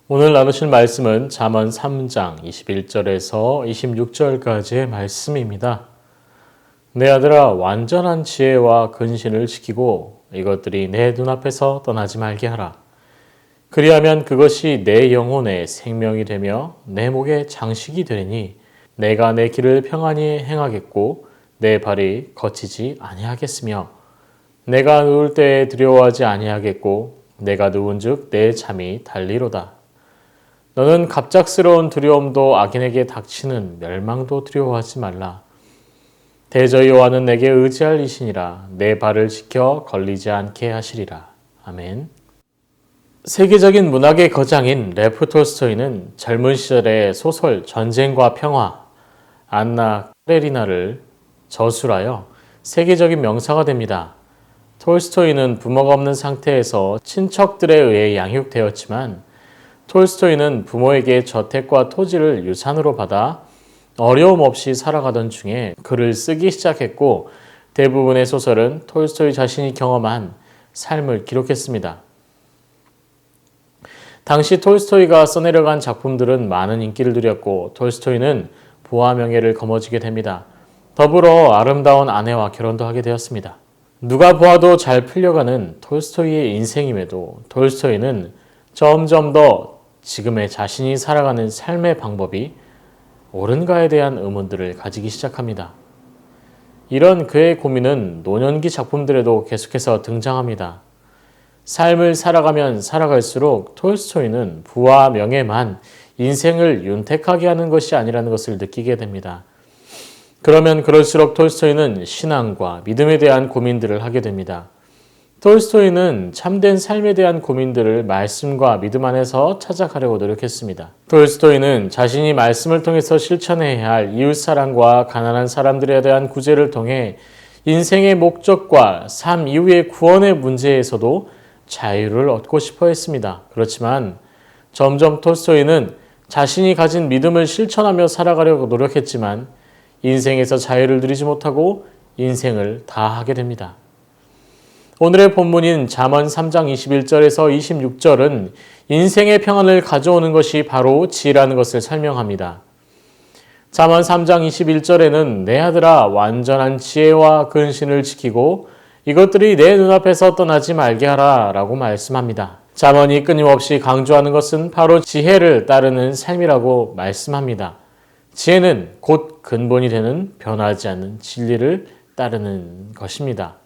오늘 나누실 말씀은 잠언 3장 21절에서 26절까지의 말씀입니다. 내 아들아, 완전한 지혜와 근신을 지키고 이것들이 내 눈앞에서 떠나지 말게 하라. 그리하면 그것이 내 영혼의 생명이 되며 내 목의 장식이 되리니 내가 내 길을 평안히 행하겠고 내 발이 거치지 아니하겠으며 내가 누울 때에 두려워하지 아니하겠고 내가 누운즉 내 잠이 달리로다. 너는 갑작스러운 두려움도 악인에게 닥치는 멸망도 두려워하지 말라. 대저 여호와는 내게 의지할 이시니라. 내 발을 지켜 걸리지 않게 하시리라. 아멘. 세계적인 문학의 거장인 레프 톨스토이는 젊은 시절에 소설 전쟁과 평화, 안나 카레리나를 저술하여 세계적인 명사가 됩니다. 톨스토이는 부모가 없는 상태에서 친척들에 의해 양육되었지만 톨스토이는 부모에게 저택과 토지를 유산으로 받아 어려움 없이 살아가던 중에 글을 쓰기 시작했고 대부분의 소설은 톨스토이 자신이 경험한 삶을 기록했습니다. 당시 톨스토이가 써내려간 작품들은 많은 인기를 누렸고 톨스토이는 부와 명예를 거머쥐게 됩니다. 더불어 아름다운 아내와 결혼도 하게 되었습니다. 누가 보아도 잘 풀려가는 톨스토이의 인생임에도 톨스토이는 점점 더 지금의 자신이 살아가는 삶의 방법이 옳은가에 대한 의문들을 가지기 시작합니다. 이런 그의 고민은 노년기 작품들에도 계속해서 등장합니다. 삶을 살아가면 살아갈수록 톨스토이는 부와 명예만 인생을 윤택하게 하는 것이 아니라는 것을 느끼게 됩니다. 그러면 그럴수록 톨스토이는 신앙과 믿음에 대한 고민들을 하게 됩니다. 톨스토이는 참된 삶에 대한 고민들을 말씀과 믿음 안에서 찾아가려고 노력했습니다. 톨스토이는 자신이 말씀을 통해서 실천해야 할 이웃사랑과 가난한 사람들에 대한 구제를 통해 인생의 목적과 삶 이후의 구원의 문제에서도 자유를 얻고 싶어 했습니다. 그렇지만 점점 톨스토이는 자신이 가진 믿음을 실천하며 살아가려고 노력했지만 인생에서 자유를 누리지 못하고 인생을 다하게 됩니다. 오늘의 본문인 잠언 3장 21절에서 26절은 인생의 평안을 가져오는 것이 바로 지혜라는 것을 설명합니다. 잠언 3장 21절에는 내 아들아 완전한 지혜와 근신을 지키고 이것들이 내 눈앞에서 떠나지 말게 하라 라고 말씀합니다. 잠언이 끊임없이 강조하는 것은 바로 지혜를 따르는 삶이라고 말씀합니다. 지혜는 곧 근본이 되는 변하지 않는 진리를 따르는 것입니다.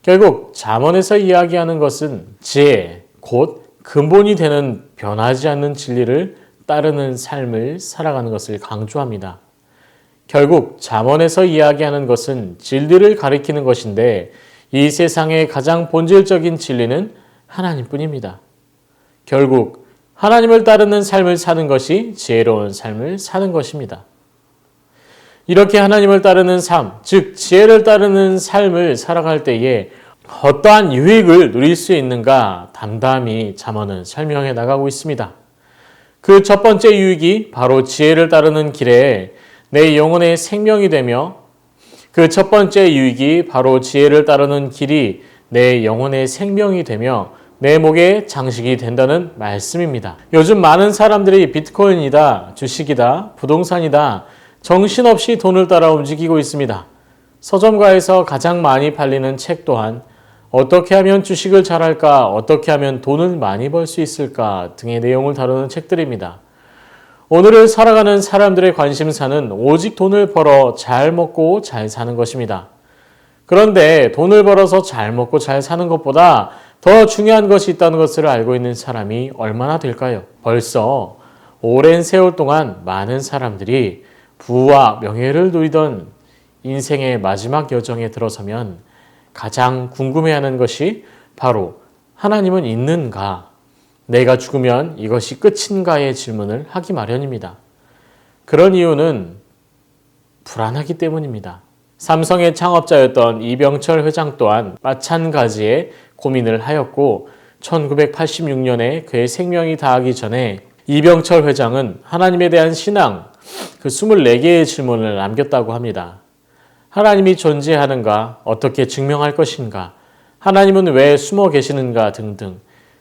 결국 잠언에서 이야기하는 것은 지혜, 곧 근본이 되는 변하지 않는 진리를 따르는 삶을 살아가는 것을 강조합니다. 결국 잠언에서 이야기하는 것은 진리를 가리키는 것인데 이 세상의 가장 본질적인 진리는 하나님뿐입니다. 결국 하나님을 따르는 삶을 사는 것이 지혜로운 삶을 사는 것입니다. 이렇게 하나님을 따르는 삶, 즉 지혜를 따르는 삶을 살아갈 때에 어떠한 유익을 누릴 수 있는가 담담히 잠언은 설명해 나가고 있습니다. 그 첫 번째 유익이 바로 지혜를 따르는 길에 내 영혼의 생명이 되며 그 첫 번째 유익이 바로 지혜를 따르는 길이 내 영혼의 생명이 되며 내 목의 장식이 된다는 말씀입니다. 요즘 많은 사람들이 비트코인이다, 주식이다, 부동산이다 정신없이 돈을 따라 움직이고 있습니다. 서점가에서 가장 많이 팔리는 책 또한 어떻게 하면 주식을 잘할까, 어떻게 하면 돈을 많이 벌 수 있을까 등의 내용을 다루는 책들입니다. 오늘을 살아가는 사람들의 관심사는 오직 돈을 벌어 잘 먹고 잘 사는 것입니다. 그런데 돈을 벌어서 잘 먹고 잘 사는 것보다 더 중요한 것이 있다는 것을 알고 있는 사람이 얼마나 될까요? 벌써 오랜 세월 동안 많은 사람들이 부와 명예를 누리던 인생의 마지막 여정에 들어서면 가장 궁금해하는 것이 바로 하나님은 있는가? 내가 죽으면 이것이 끝인가의 질문을 하기 마련입니다. 그런 이유는 불안하기 때문입니다. 삼성의 창업자였던 이병철 회장 또한 마찬가지의 고민을 하였고 1986년에 그의 생명이 다하기 전에 이병철 회장은 하나님에 대한 신앙, 그 24개의 질문을 남겼다고 합니다. 하나님이 존재하는가? 어떻게 증명할 것인가? 하나님은 왜 숨어 계시는가? 등등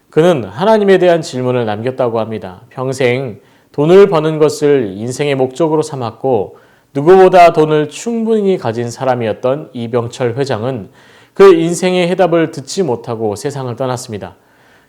그는 하나님에 대한 질문을 남겼다고 합니다. 평생 돈을 버는 것을 인생의 목적으로 삼았고 누구보다 돈을 충분히 가진 사람이었던 이병철 회장은 그 인생의 해답을 듣지 못하고 세상을 떠났습니다.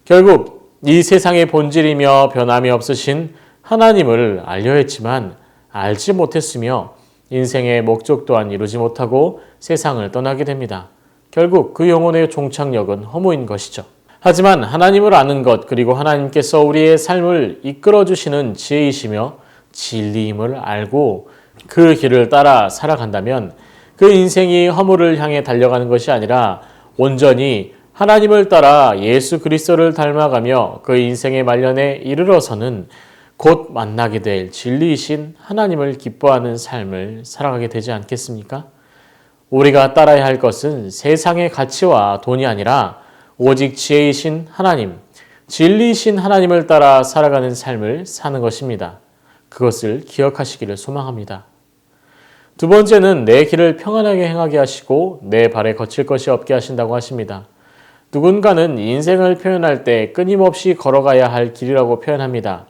결국 이 세상의 본질이며 변함이 없으신 하나님을 알려 했지만 알지 못했으며 인생의 목적 또한 이루지 못하고 세상을 떠나게 됩니다. 결국 그 영혼의 종착역은 허무인 것이죠. 하지만 하나님을 아는 것 그리고 하나님께서 우리의 삶을 이끌어 주시는 지혜이시며 진리임을 알고 그 길을 따라 살아간다면 그 인생이 허물을 향해 달려가는 것이 아니라 온전히 하나님을 따라 예수 그리스도를 닮아가며 그 인생의 말년에 이르러서는 곧 만나게 될 진리이신 하나님을 기뻐하는 삶을 살아가게 되지 않겠습니까? 우리가 따라야 할 것은 세상의 가치와 돈이 아니라 오직 지혜이신 하나님, 진리이신 하나님을 따라 살아가는 삶을 사는 것입니다. 그것을 기억하시기를 소망합니다. 두 번째는 내 길을 평안하게 행하게 하시고 내 발에 거칠 것이 없게 하신다고 하십니다. 누군가는 인생을 표현할 때 끊임없이 걸어가야 할 길이라고 표현합니다.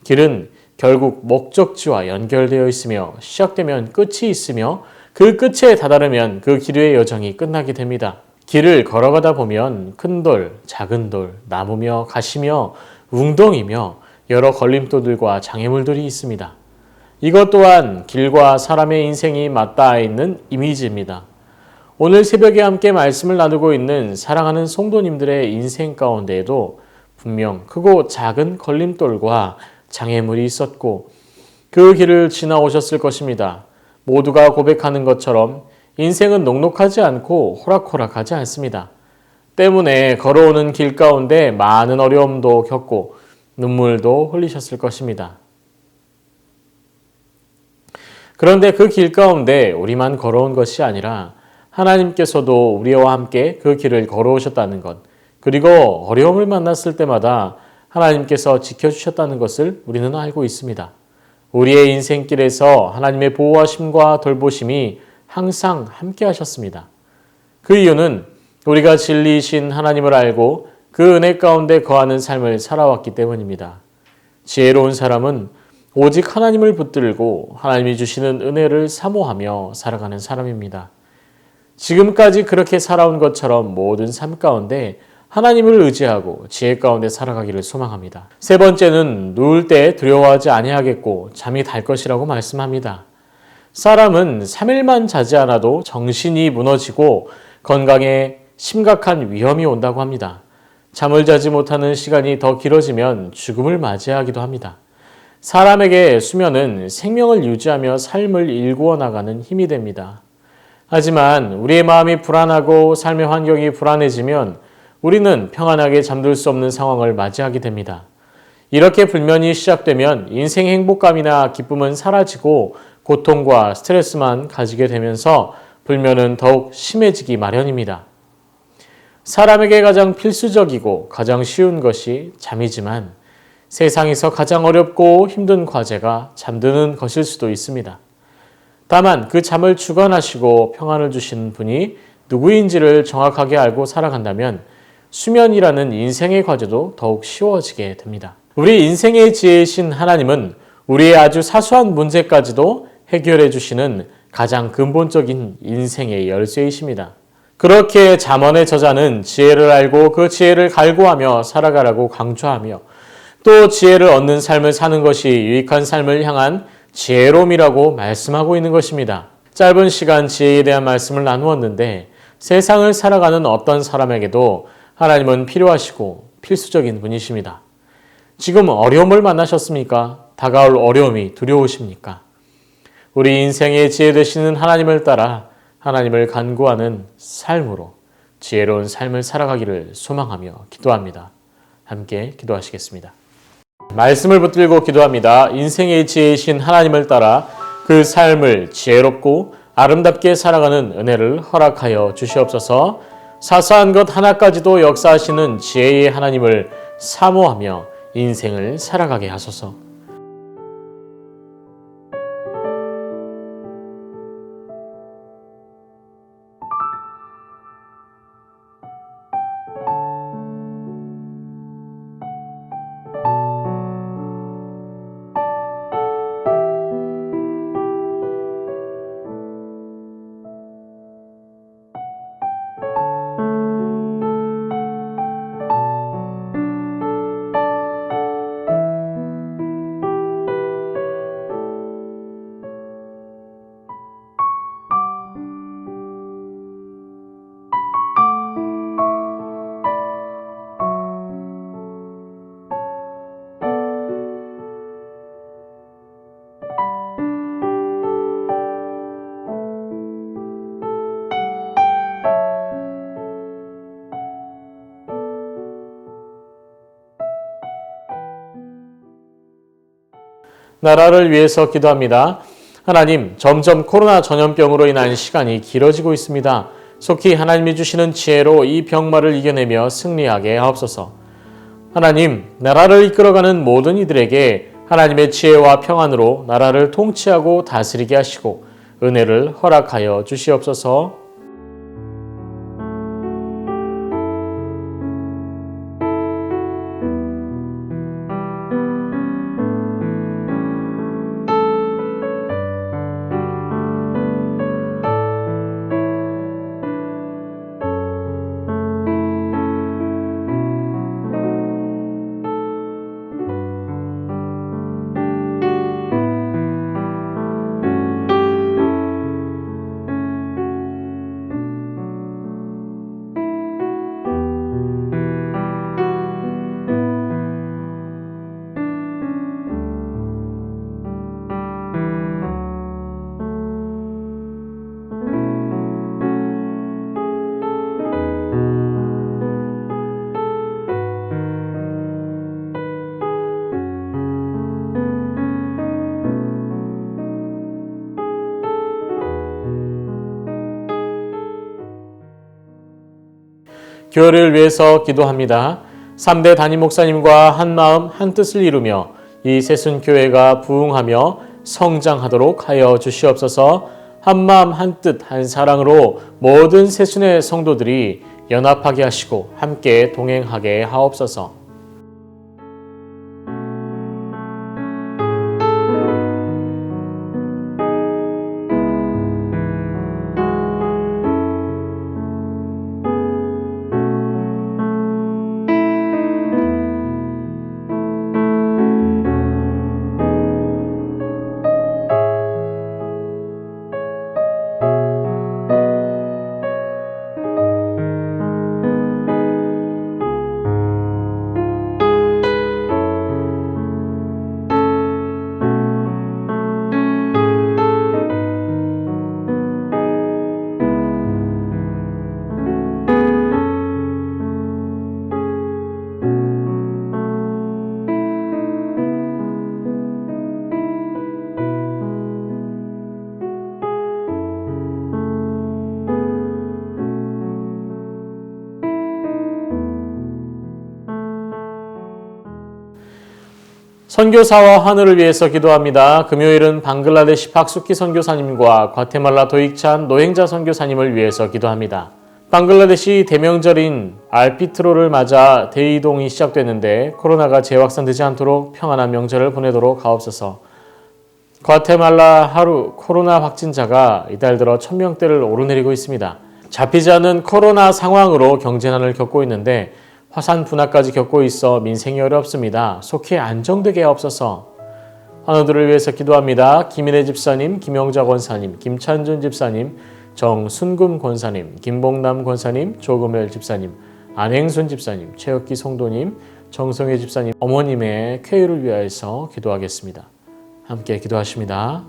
길은 결국 목적지와 연결되어 있으며 시작되면 끝이 있으며 그 끝에 다다르면 그 길의 여정이 끝나게 됩니다. 길을 걸어가다 보면 큰 돌, 작은 돌, 나무며 가시며 웅덩이며 여러 걸림돌들과 장애물들이 있습니다. 이것 또한 길과 사람의 인생이 맞닿아 있는 이미지입니다. 오늘 새벽에 함께 말씀을 나누고 있는 사랑하는 성도님들의 인생 가운데에도 분명 크고 작은 걸림돌과 장애물이 있었고 그 길을 지나오셨을 것입니다. 모두가 고백하는 것처럼 인생은 녹록하지 않고 호락호락하지 않습니다. 때문에 걸어오는 길 가운데 많은 어려움도 겪고 눈물도 흘리셨을 것입니다. 그런데 그 길 가운데 우리만 걸어온 것이 아니라 하나님께서도 우리와 함께 그 길을 걸어오셨다는 것, 그리고 어려움을 만났을 때마다 하나님께서 지켜주셨다는 것을 우리는 알고 있습니다. 우리의 인생길에서 하나님의 보호하심과 돌보심이 항상 함께 하셨습니다. 그 이유는 우리가 진리이신 하나님을 알고 그 은혜 가운데 거하는 삶을 살아왔기 때문입니다. 지혜로운 사람은 오직 하나님을 붙들고 하나님이 주시는 은혜를 사모하며 살아가는 사람입니다. 지금까지 그렇게 살아온 것처럼 모든 삶 가운데 하나님을 의지하고 지혜 가운데 살아가기를 소망합니다. 세 번째는 누울 때 두려워하지 아니하겠고 잠이 달 것이라고 말씀합니다. 사람은 3일만 자지 않아도 정신이 무너지고 건강에 심각한 위험이 온다고 합니다. 잠을 자지 못하는 시간이 더 길어지면 죽음을 맞이하기도 합니다. 사람에게 수면은 생명을 유지하며 삶을 일구어 나가는 힘이 됩니다. 하지만 우리의 마음이 불안하고 삶의 환경이 불안해지면 우리는 평안하게 잠들 수 없는 상황을 맞이하게 됩니다. 이렇게 불면이 시작되면 인생 행복감이나 기쁨은 사라지고 고통과 스트레스만 가지게 되면서 불면은 더욱 심해지기 마련입니다. 사람에게 가장 필수적이고 가장 쉬운 것이 잠이지만 세상에서 가장 어렵고 힘든 과제가 잠드는 것일 수도 있습니다. 다만 그 잠을 주관하시고 평안을 주시는 분이 누구인지를 정확하게 알고 살아간다면 수면이라는 인생의 과제도 더욱 쉬워지게 됩니다. 우리 인생의 지혜이신 하나님은 우리의 아주 사소한 문제까지도 해결해 주시는 가장 근본적인 인생의 열쇠이십니다. 그렇게 잠언의 저자는 지혜를 알고 그 지혜를 갈구하며 살아가라고 강조하며 또 지혜를 얻는 삶을 사는 것이 유익한 삶을 향한 지혜로움이라고 말씀하고 있는 것입니다. 짧은 시간 지혜에 대한 말씀을 나누었는데 세상을 살아가는 어떤 사람에게도 하나님은 필요하시고 필수적인 분이십니다. 지금 어려움을 만나셨습니까? 다가올 어려움이 두려우십니까? 우리 인생의 지혜 되시는 하나님을 따라 하나님을 간구하는 삶으로 지혜로운 삶을 살아가기를 소망하며 기도합니다. 함께 기도하시겠습니다. 말씀을 붙들고 기도합니다. 인생의 지혜이신 하나님을 따라 그 삶을 지혜롭고 아름답게 살아가는 은혜를 허락하여 주시옵소서. 사소한 것 하나까지도 역사하시는 지혜의 하나님을 사모하며 인생을 살아가게 하소서. 나라를 위해서 기도합니다. 하나님, 점점 코로나 전염병으로 인한 시간이 길어지고 있습니다. 속히 하나님이 주시는 지혜로 이 병마를 이겨내며 승리하게 하옵소서. 하나님, 나라를 이끌어가는 모든 이들에게 하나님의 지혜와 평안으로 나라를 통치하고 다스리게 하시고 은혜를 허락하여 주시옵소서. 교회를 위해서 기도합니다. 3대 담임 목사님과 한마음 한뜻을 이루며 이 새순 교회가 부흥하며 성장하도록 하여 주시옵소서. 한마음 한뜻 한사랑으로 모든 새순의 성도들이 연합하게 하시고 함께 동행하게 하옵소서. 선교사와 하늘을 위해서 기도합니다. 금요일은 방글라데시 박수키 선교사님과 과테말라 도익찬 노행자 선교사님을 위해서 기도합니다. 방글라데시 대명절인 알피트로를 맞아 대이동이 시작됐는데 코로나가 재확산되지 않도록 평안한 명절을 보내도록 하옵소서. 과테말라 하루 코로나 확진자가 이달 들어 1000명대를 오르내리고 있습니다. 잡히지 않는 코로나 상황으로 경제난을 겪고 있는데 화산 분화까지 겪고 있어 민생이 어렵습니다. 속히 안정되게 하옵소서. 환우들을 위해서 기도합니다. 김인혜 집사님, 김영자 권사님, 김찬준 집사님, 정순금 권사님, 김봉남 권사님, 조금열 집사님, 안행순 집사님, 최혁기 성도님, 정성혜 집사님, 어머님의 쾌유를 위하여서 기도하겠습니다. 함께 기도하십니다.